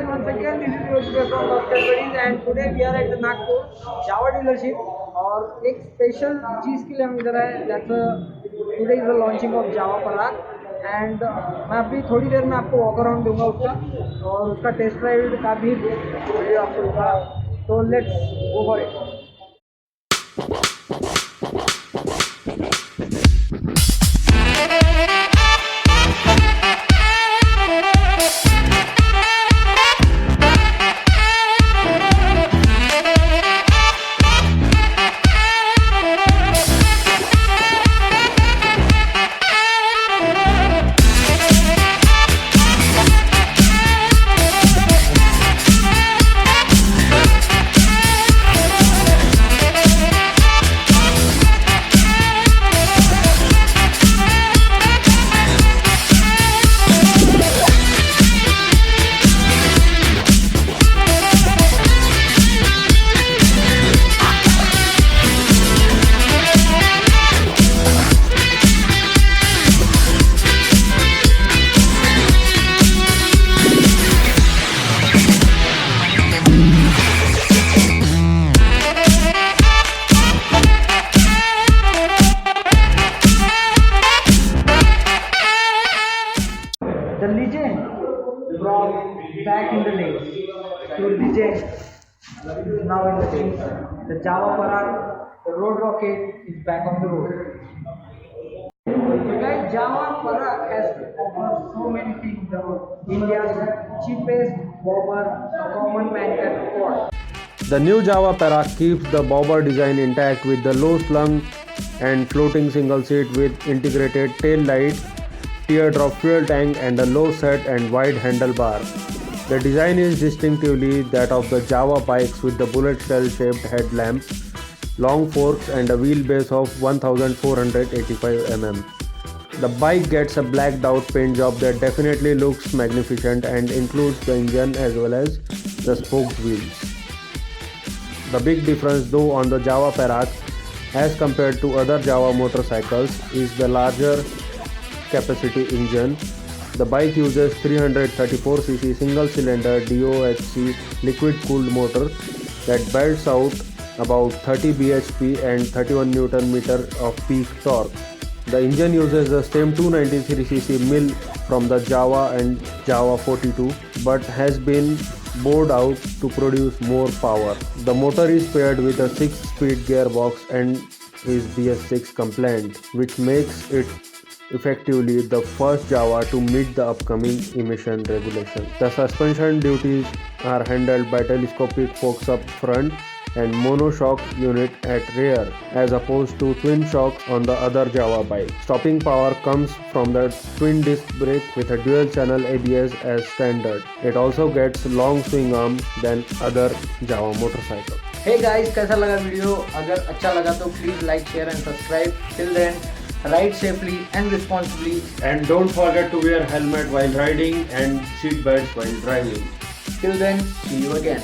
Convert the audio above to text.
guys, once again this is Buddiez from Buddiez and today we are at the Nagpur Java dealership और एक special चीज़ के लिए हम इधर आए today is the launching of Java Parag and मैं अभी थोड़ी देर में आपको वॉक अराउंड दूंगा उसका और उसका टेस्ट ड्राइव का भी वीडियो आपको दूंगा तो let's go for it. The legend brought back in the days to legend is now in the days. The Java Perak, the road rocket is back on the road. So guys, Java Perak has offered so many things. India's cheapest bobber, a common man can afford. The new Java Perak keeps the bobber design intact with the low slung and floating single seat with integrated tail light, teardrop fuel tank and a low set and wide handlebar. The design is distinctively that of the Java bikes with the bullet shell shaped headlamp, long forks and a wheelbase of 1485 mm. The bike gets a blacked out paint job that definitely looks magnificent and includes the engine as well as the spoked wheels. The big difference though on the Java Perak as compared to other Java motorcycles is the larger capacity engine. The bike uses 334cc single cylinder DOHC liquid cooled motor that belts out about 30 bhp and 31 Nm of peak torque. The engine uses the same 293cc mill from the Java and Java 42 but has been bored out to produce more power. The motor is paired with a 6-speed gearbox and is BS6 compliant, which makes it effectively the first Java to meet the upcoming emission regulation. The suspension duties are handled by telescopic forks up front and monoshock unit at rear as opposed to twin shocks on the other Java bike. Stopping power comes from the twin disc brake with a dual channel ABS as standard. It also gets long swing arm than other Java motorcycle. Hey guys, कैसा लगा video? अगर अच्छा लगा तो please like share and subscribe. Till then, ride safely and responsibly. And don't forget to wear helmet while riding and seat belts while driving. Till then, see you again.